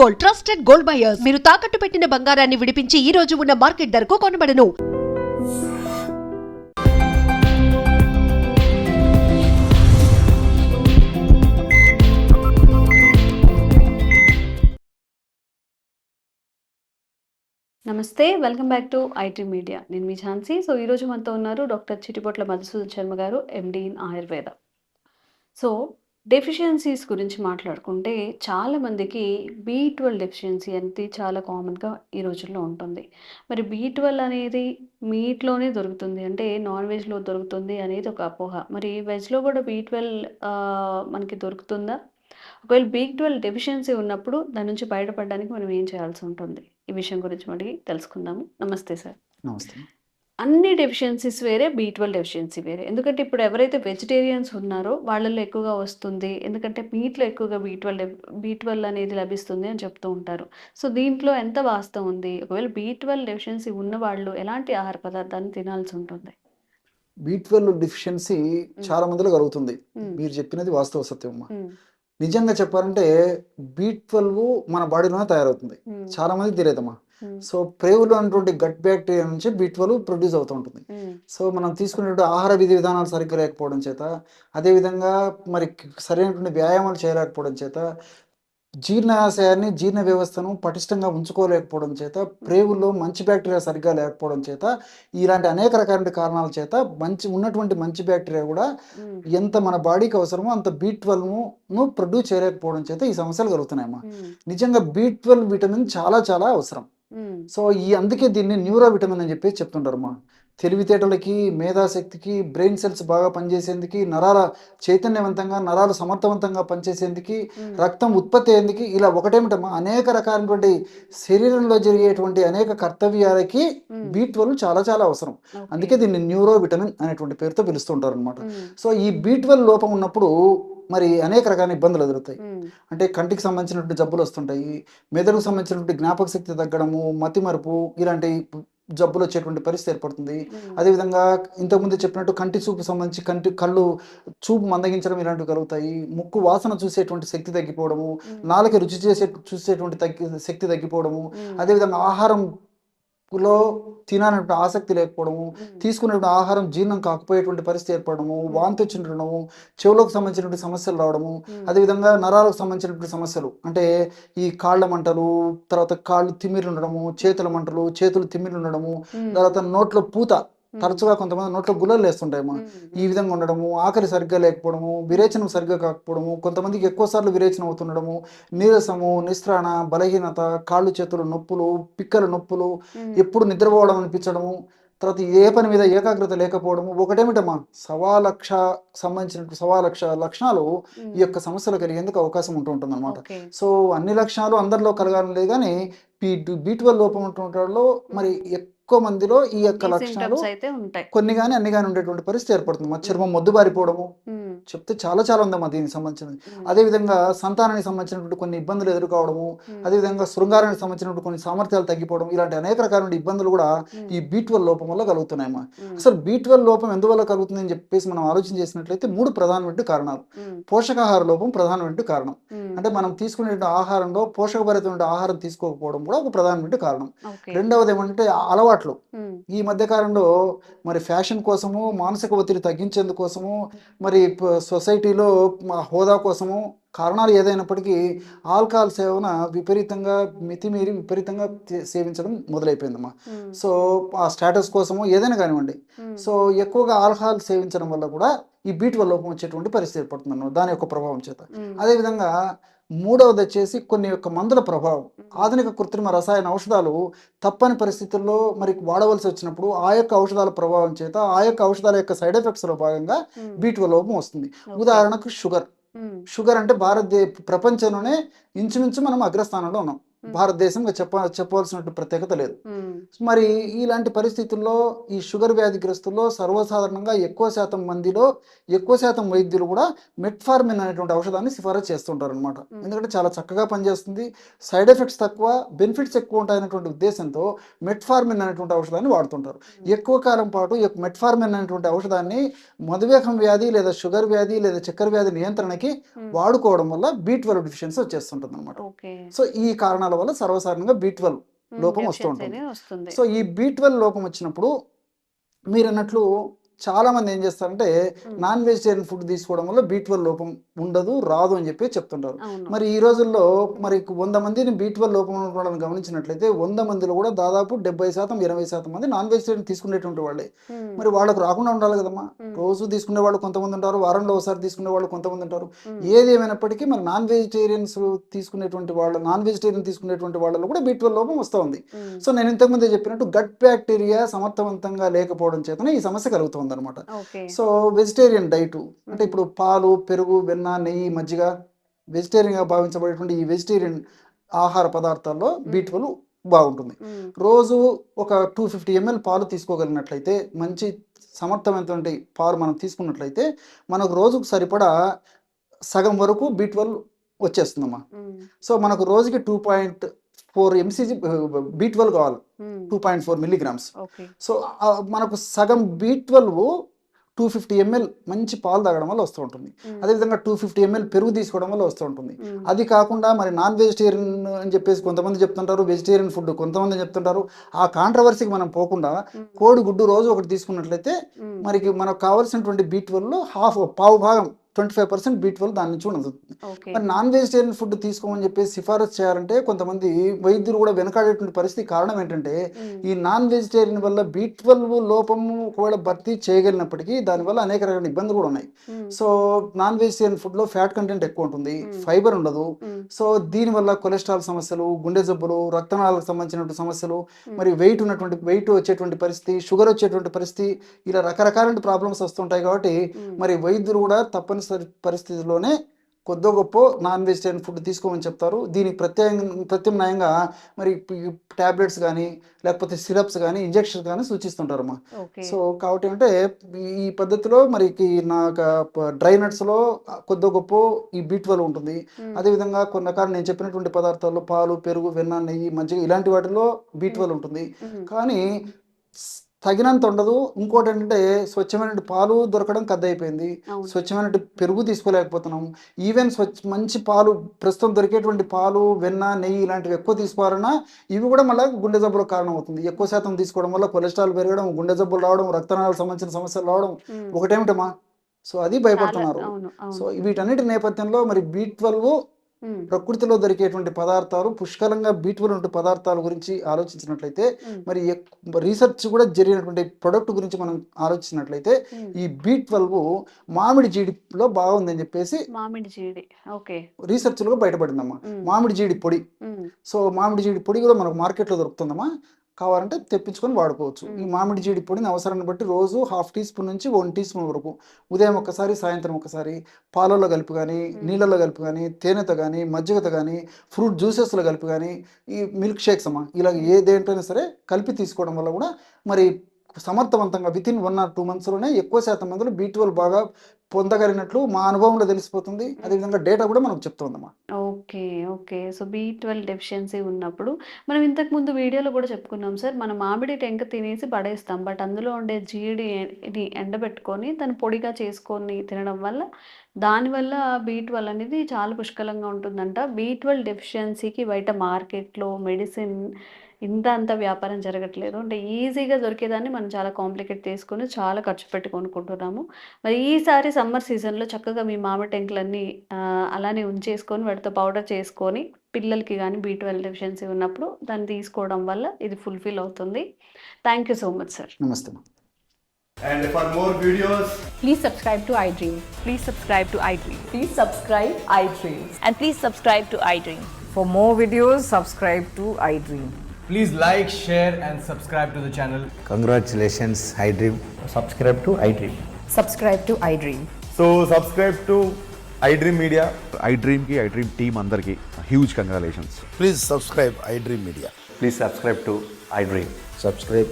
Gold, trusted gold buyers. మీరు తాకట్టు పెట్టిన బంగారాన్ని విడిపించి ఈ రోజు ఉన్న మార్కెట్ ధరకు కొనబడను. నమస్తే, welcome back to IT media. నేను మీ ఝాన్సీ. సో ఈరోజు మనతో ఉన్నారు డాక్టర్ చిటిపొట్ల మధుసూదన్ శర్మ గారు, MD in Ayurveda. So deficiencies గురించి మాట్లాడుకుంటే చాలామందికి B12 డెఫిషియన్సీ అనేది చాలా కామన్గా ఈ రోజుల్లో ఉంటుంది. మరి B12 అనేది మీట్లోనే దొరుకుతుంది, అంటే నాన్ వెజ్లో దొరుకుతుంది అనేది ఒక అపోహ. మరి వెజ్లో కూడా B12 మనకి దొరుకుతుందా? ఒకవేళ B12 డెఫిషియన్సీ ఉన్నప్పుడు దాని నుంచి బయటపడడానికి మనం ఏం చేయాల్సి ఉంటుంది? ఈ విషయం గురించి అడిగి తెలుసుకుందాము. నమస్తే సార్. నమస్తే. అన్ని డెఫిషియన్సీస్ వేరే, B12 డెఫిషియన్సీ వేరే. ఎందుకంటే ఇప్పుడు ఎవరైతే వెజిటేరియన్స్ ఉన్నారో వాళ్ళలో ఎక్కువగా వస్తుంది, ఎందుకంటే మీట్లో ఎక్కువగా B12 అనేది లభిస్తుంది అని చెప్తూ ఉంటారు. సో దీంట్లో ఎంత వాస్తవం ఉంది? ఒకవేళ B12 డెఫిషియన్సీ ఉన్న వాళ్ళు ఎలాంటి ఆహార పదార్థాన్ని తినాల్సి ఉంటుంది? B12 డెఫిషియన్సీ చాలా మందిలో కలుగుతుంది. మీరు చెప్పినది వాస్తవ సత్యం అమ్మా. నిజంగా చెప్పాలంటే B12 మన బాడీలోనే తయారవుతుంది, చాలా మంది తెలియదమ్మా. సో ప్రేవులో ఉన్నటువంటి గట్ బ్యాక్టీరియా నుంచి B12 ప్రొడ్యూస్ అవుతూ ఉంటుంది. సో మనం తీసుకునేటువంటి ఆహార విధి విధానాలు సరిగ్గా లేకపోవడం చేత, అదేవిధంగా మరి సరైనటువంటి వ్యాయామాలు చేయలేకపోవడం చేత, జీర్ణాశయాన్ని జీర్ణ వ్యవస్థను పటిష్టంగా ఉంచుకోలేకపోవడం చేత, ప్రేవుల్లో మంచి బ్యాక్టీరియా సరిగ్గా లేకపోవడం చేత, ఇలాంటి అనేక రకాల కారణాల చేత ఉన్నటువంటి మంచి బ్యాక్టీరియా కూడా ఎంత మన బాడీకి అవసరమో అంత B12ను ప్రొడ్యూస్ చేయలేకపోవడం చేత ఈ సమస్యలు కలుగుతున్నాయమ్మా. నిజంగా B12 విటమిన్ చాలా చాలా అవసరం. సో అందుకే దీన్ని న్యూరో విటమిన్ అని చెప్పేసి చెప్తుంటారమ్మా. తెలివితేటలకి, మేధాశక్తికి, బ్రెయిన్ సెల్స్ బాగా పనిచేసేందుకు, నరాల చైతన్యవంతంగా, నరాలు సమర్థవంతంగా పనిచేసేందుకు, రక్తం ఉత్పత్తి అయ్యేందుకు, ఇలా ఒకటేమిటమ్మా అనేక రకాలైనటువంటి శరీరంలో జరిగేటువంటి అనేక కర్తవ్యాలకి B12 చాలా చాలా అవసరం. అందుకే దీన్ని న్యూరో విటమిన్ అనేటువంటి పేరుతో పిలుస్తుంటారు అనమాట. సో ఈ B12 లోపం ఉన్నప్పుడు మరి అనేక రకాల ఇబ్బందులు ఎదురుతాయి. అంటే కంటికి సంబంధించినటువంటి జబ్బులు వస్తుంటాయి, మెదడుకు సంబంధించినటువంటి జ్ఞాపక శక్తి తగ్గడము, మతిమరుపు, ఇలాంటి జబ్బులు వచ్చేటువంటి పరిస్థితి ఏర్పడుతుంది. అదేవిధంగా ఇంతకుముందు చెప్పినట్టు కంటి చూపు సంబంధించి కళ్ళు చూపు మందగించడం ఇలాంటివి కలుగుతాయి. ముక్కు వాసన చూసేటువంటి శక్తి తగ్గిపోవడము, నాలుక రుచి చూసేటువంటి శక్తి తగ్గిపోవడము, అదేవిధంగా ఆహారంలో తినాలంటే ఆసక్తి లేకపోవడము, తీసుకునేటువంటి ఆహారం జీర్ణం కాకపోయేటువంటి పరిస్థితి ఏర్పడము, వాంతి వచ్చిండడము, చెవులకు సంబంధించినటువంటి సమస్యలు రావడము, అదేవిధంగా నరాలకు సంబంధించినటువంటి సమస్యలు అంటే ఈ కాళ్ళ మంటలు, తర్వాత కాళ్ళు తిమ్మిర్లు ఉండడము, చేతుల మంటలు, చేతులు తిమ్మిర్లు ఉండడము, తర్వాత నోట్లో పూత, తరచుగా కొంతమంది నోట్లో గుల్లలు వేస్తుంటాయమ్మా. ఈ విధంగా ఉండడము, ఆకలి సరిగ్గా లేకపోవడము, విరేచనం సరిగ్గా కాకపోవడము, కొంతమందికి ఎక్కువ సార్లు విరేచనం అవుతుండడము, నీరసము, నిస్త్రాణ, బలహీనత, కాళ్ళు చేతులు నొప్పులు, పిక్కల నొప్పులు, ఎప్పుడు నిద్రపోవడం అనిపించడము, తర్వాత ఏ పని మీద ఏకాగ్రత లేకపోవడము, ఒకటేమిటమ్మా 1,00,000 లక్షణాలు ఈ యొక్క సమస్యలు కలిగేందుకు అవకాశం ఉంటుంది అనమాట. సో అన్ని లక్షణాలు అందరిలో కలగాలని లేదు, కానీ B12 లోపం ఉంటుంటాలో మరి ఎక్కువ మందిలో ఈ యొక్క లక్షణాలు కొన్ని కానీ అన్ని కానీ ఉండేటువంటి పరిస్థితి ఏర్పడుతుంది. మా చర్మం మొద్దుబారిపోవడము చెప్తే చాలా చాలా ఉందమ్మా దీనికి సంబంధించినది. అదేవిధంగా సంతానానికి సంబంధించినటువంటి కొన్ని ఇబ్బందులు ఎదుర్కోవడము, అదేవిధంగా శృంగారానికి సంబంధించినటువంటి కొన్ని సామర్థ్యాలు తగ్గిపోవడం, ఇలాంటి అనేక రకాల ఇబ్బందులు కూడా ఈ B12 లోపం వల్ల కలుగుతున్నాయమ్మా. అసలు B12 లోపం ఎందువల్ల కలుగుతుంది అని చెప్పేసి మనం ఆలోచన చేసినట్లయితే 3 ప్రధానమైన కారణాలు. పోషకాహార లోపం ప్రధానమైన కారణం, అంటే మనం తీసుకునే ఆహారంలో పోషకభరితమైన ఆహారం తీసుకోకపోవడం కూడా ఒక ప్రధానమైన కారణం. రెండవది ఏమంటే అలవాట్లు. ఈ మధ్య కాలంలో మరి ఫ్యాషన్ కోసము, మానసిక ఒత్తిడి తగ్గించేందుకోసము, మరి సొసైటీలో హోదా కోసము, కారణాలు ఏదైనప్పటికీ ఆల్కహాల్ సేవన విపరీతంగా మితిమీరి విపరీతంగా సేవించడం మొదలైపోయిందమ్మా. సో ఆ స్టేటస్ కోసము ఏదైనా కానివ్వండి, సో ఎక్కువగా ఆల్కహాల్ సేవించడం వల్ల కూడా ఈ B12 లోపం వచ్చేటువంటి పరిస్థితి ఏర్పడుతుంది అన్నమాట, దాని యొక్క ప్రభావం చేత. అదేవిధంగా మూడవది వచ్చేసి కొన్ని యొక్క మందుల ప్రభావం. ఆధునిక కృత్రిమ రసాయన ఔషధాలు తప్పని పరిస్థితుల్లో మరి వాడవలసి వచ్చినప్పుడు ఆ యొక్క ఔషధాల ప్రభావం చేత, ఆ యొక్క ఔషధాల యొక్క సైడ్ ఎఫెక్ట్స్ లో భాగంగా B12 లోపం వస్తుంది. ఉదాహరణకు షుగర్ అంటే ప్రపంచంలోనే ఇంచుమించు మనం అగ్రస్థానంలో ఉన్నాం. భారతదేశంగా చెప్పవలసినటువంటి ప్రత్యేకత లేదు. మరి ఇలాంటి పరిస్థితుల్లో ఈ షుగర్ వ్యాధిగ్రస్తుల్లో సర్వసాధారణంగా ఎక్కువ శాతం మందిలో ఎక్కువ శాతం వైద్యులు కూడా మెట్ఫార్మిన్ అనేటువంటి ఔషధాన్ని సిఫారసు చేస్తుంటారు అనమాట. ఎందుకంటే చాలా చక్కగా పనిచేస్తుంది, సైడ్ ఎఫెక్ట్స్ తక్కువ, బెనిఫిట్స్ ఎక్కువ ఉంటాయనేటువంటి ఉద్దేశంతో మెట్ఫార్మిన్ అనేటువంటి ఔషధాన్ని వాడుతుంటారు. ఎక్కువ కాలం పాటు మెట్ఫార్మిన్ అనేటువంటి ఔషధాన్ని మధుమేహం వ్యాధి లేదా షుగర్ వ్యాధి లేదా చక్కెర వ్యాధి నియంత్రణకి వాడుకోవడం వల్ల B12 డెఫిషియన్సీ వచ్చేస్తుంటుంది అనమాట. సో ఈ కారణాల వల్ల సర్వసాధారణంగా B12 లోపం వస్తూ ఉంటుంది. సో ఈ B12 లోపం వచ్చినప్పుడు మీరు అన్నట్లు చాలా మంది ఏం చేస్తారంటే నాన్ వెజిటేరియన్ ఫుడ్ తీసుకోవడం వల్ల B12 లోపం ఉండదు, రాదు అని చెప్పి చెప్తుంటారు. మరి ఈ రోజుల్లో మరి 100 మందిని B12 లోపం ఉండడం గమనించినట్లయితే 100 మందిలో కూడా దాదాపు 70% 20% మంది నాన్ వెజిటేరియన్ తీసుకునేటువంటి వాళ్ళే. మరి వాళ్ళకు రాకుండా ఉండాలి కదమ్మా. రోజు తీసుకునే వాళ్ళు కొంతమంది ఉంటారు, వారంలో ఒకసారి తీసుకునే వాళ్ళు కొంతమంది ఉంటారు. ఏది ఏమైనప్పటికీ మరి నాన్ వెజిటేరియన్ తీసుకునేటువంటి వాళ్ళలో కూడా B12 లోపం వస్తూ ఉంది. సో నేను ఇంతకుముందే చెప్పినట్టు గట్ బ్యాక్టీరియా సమర్థవంతంగా లేకపోవడం చేతనే ఈ సమస్య కలుగుతుంది అనమాట. సో వెజిటేరియన్ డైట్ అంటే ఇప్పుడు పాలు, పెరుగు, వెన్న, నెయ్యి, మజ్జిగ వెజిటేరియన్ గా భావించబడేటువంటి ఈ వెజిటేరియన్ ఆహార పదార్థాల్లో B12 బాగుంటుంది. రోజు ఒక 250 ml పాలు తీసుకోగలిగినట్లయితే, మంచి సమర్థమైనటువంటి పాలు మనం తీసుకున్నట్లయితే మనకు రోజుకు సరిపడా సగం వరకు B12 వచ్చేస్తుందమ్మా. సో మనకు రోజుకి 2.4 mcg B12 కావాలి, 2.4 milligrams. సో మనకు సగం B12 250 ml మంచి పాలు తాగడం వల్ల వస్తూ ఉంటుంది. అదేవిధంగా 250 ml పెరుగు తీసుకోవడం వల్ల వస్తూ ఉంటుంది. అది కాకుండా మరి నాన్ వెజిటేరియన్ అని చెప్పేసి కొంతమంది చెప్తుంటారు, వెజిటేరియన్ ఫుడ్ కొంతమంది చెప్తుంటారు. ఆ కాంట్రవర్సీకి మనం పోకుండా కోడి గుడ్డు రోజు ఒకటి తీసుకున్నట్లయితే మనకు కావాల్సినటువంటి B12 పావు భాగం 25% B12 దాని నుంచి ఉండదు. మరి నాన్ వెజిటేరియన్ ఫుడ్ తీసుకోమని చెప్పి సిఫారసు చేయాలంటే కొంతమంది వైద్యులు కూడా వెనకాడేటువంటి పరిస్థితి. కారణం ఏంటంటే ఈ నాన్ వెజిటేరియన్ వల్ల B12 లోపము ఒకవేళ భర్తీ చేయగలిగినప్పటికీ దానివల్ల అనేక రకాల ఇబ్బందులు కూడా ఉన్నాయి. సో నాన్ వెజిటేరియన్ ఫుడ్ లో ఫ్యాట్ కంటెంట్ ఎక్కువ ఉంటుంది, ఫైబర్ ఉండదు. సో దీనివల్ల కొలెస్ట్రాల్ సమస్యలు, గుండె జబ్బులు, రక్తనాళాలకు సంబంధించినటువంటి సమస్యలు, మరి వెయిట్ వచ్చేటువంటి పరిస్థితి, షుగర్ వచ్చేటువంటి పరిస్థితి, ఇలా రకరకాల ప్రాబ్లమ్స్ వస్తుంటాయి. కాబట్టి మరి వైద్యులు కూడా తప్పనిసరి పరిస్థితుల్లోనే కొద్ది గొప్ప నాన్ వెజిటేరియన్ ఫుడ్ తీసుకోమని చెప్తారు. దీనికి ప్రత్యామ్నాయంగా మరి టాబ్లెట్స్ కానీ లేకపోతే సిరప్స్ కానీ ఇంజెక్షన్స్ కానీ సూచిస్తుంటారమ్మా. సో కాబట్టి అంటే ఈ పద్ధతిలో మరి నాకు డ్రై నట్స్లో కొద్ది గొప్ప ఈ B12 ఉంటుంది. అదేవిధంగా కొన్ని రకాలు నేను చెప్పినటువంటి పదార్థాల్లో పాలు, పెరుగు, వెన్న, నెయ్యి, మజ్జిగ ఇలాంటి వాటిలో B12 ఉంటుంది. కానీ తగినంత ఉండదు. ఇంకోటి ఏంటంటే స్వచ్ఛమైన పాలు దొరకడం కద్దయిపోయింది, స్వచ్ఛమైన పెరుగు తీసుకోలేకపోతున్నాం. ఈవెన్ మంచి పాలు ప్రస్తుతం దొరికేటువంటి పాలు, వెన్న, నెయ్యి ఇలాంటివి ఎక్కువ తీసుకోవాలన్నా ఇవి కూడా మళ్ళీ గుండె జబ్బులకు కారణం అవుతుంది. ఎక్కువ శాతం తీసుకోవడం వల్ల కొలెస్ట్రాల్ పెరగడం, గుండె జబ్బులు రావడం, రక్తనాళాలకు సంబంధించిన సమస్యలు రావడం ఒకటేమిటమ్మా. సో అది భయపడుతున్నారు. సో వీటన్నిటి నేపథ్యంలో మరి B12 ప్రకృతిలో దొరికేటువంటి పదార్థాలు పుష్కలంగా B12 పదార్థాల గురించి ఆలోచించినట్లయితే, మరి రీసెర్చ్ కూడా జరిగినటువంటి ప్రొడక్ట్ గురించి మనం ఆలోచించినట్లయితే ఈ B12 మామిడి జీడిలో బాగుందని చెప్పేసి రీసెర్చ్ లో బయటపడిందమ్మా. మామిడి జీడి పొడి. సో మామిడి జీడి పొడి కూడా మనకు మార్కెట్లో దొరుకుతుందమ్మా. కావాలంటే తెప్పించుకొని వాడుకోవచ్చు. ఈ మామిడి జీడి పొడిని అవసరాన్ని బట్టి రోజు 1/2 teaspoon నుంచి 1 teaspoon వరకు ఉదయం ఒకసారి, సాయంత్రం ఒకసారి పాలలో కలిపి కానీ, నీళ్ళలో కలిపి కానీ, తేనెతో కానీ, మజ్జిగతో కానీ, ఫ్రూట్ జ్యూసెస్లో కలిపి కానీ, ఈ మిల్క్ షేక్స్ అమ్మా ఇలా ఏదేంటైనా సరే కలిపి తీసుకోవడం వల్ల కూడా మరి సమర్థవంతంగా వితిన్ 1 or 2 monthsలోనే ఎక్కువ శాతం మందిలో B12 బాగా పొందగలిగినట్లు మా అనుభవంలో తెలిసిపోతుంది. అదేవిధంగా డేటా కూడా మనకు చెప్తుందమ్మా. ఓకే. సో B12 డెఫిషియన్సీ ఉన్నప్పుడు మనం ఇంతకుముందు వీడియోలో కూడా చెప్పుకున్నాం సార్, మనం మామిడి టెంక తినేసి పడేస్తాం. బట్ అందులో ఉండే జీడిని ఎండబెట్టుకొని దాన్ని పొడిగా చేసుకొని తినడం వల్ల దానివల్ల B12 అనేది చాలా పుష్కలంగా ఉంటుందంట. B12 డెఫిషియన్సీకి బయట మార్కెట్లో మెడిసిన్ అంత వ్యాపారం జరగట్లేదు. అంటే ఈజీగా దొరికేదాన్ని మనం చాలా కాంప్లికేట్ చేసుకొని చాలా ఖర్చు పెట్టి కొనుక్కుంటున్నాము. మరి ఈసారి సమ్మర్ సీజన్లో చక్కగా మీ మామిడి టెంకులన్నీ అలానే ఉంచేసుకొని వాటితో పౌడర్ చేసుకొని పిల్లలకి కానీ B12 డెఫిషియన్సీ ఉన్నప్పుడు దాన్ని తీసుకోవడం వల్ల ఇది ఫుల్ఫిల్ అవుతుంది. Thank you so much sir. నమస్తే. And for more videos, please subscribe to iDream. Please subscribe to iDream. Please subscribe iDream. And please subscribe to iDream. For more videos, subscribe to iDream. please like, share and subscribe to the channel. Congratulations, iDream. Subscribe to iDream. Subscribe to iDream. So subscribe to iDream Media. iDream team అందరికి huge congratulations. Please subscribe iDream Media. Please subscribe to iDream. Subscribe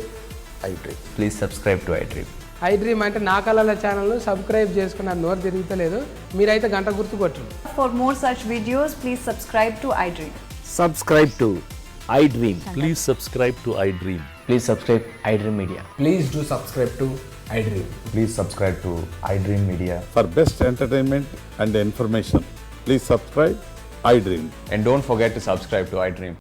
iDream. Please subscribe to iDream. iDream అంటే నా కళల ఛానల్ను subscribe చేసుకున్న నోరు తిరుగుతలేదు, మీరైతే గంట గుర్తు కొట్టండి. For more such videos, please subscribe to iDream. Subscribe to iDream. Please subscribe to iDream. Please subscribe iDream Media. Please do subscribe to iDream. Please subscribe to iDream Media. For best entertainment and information, please subscribe iDream. And don't forget to subscribe to iDream.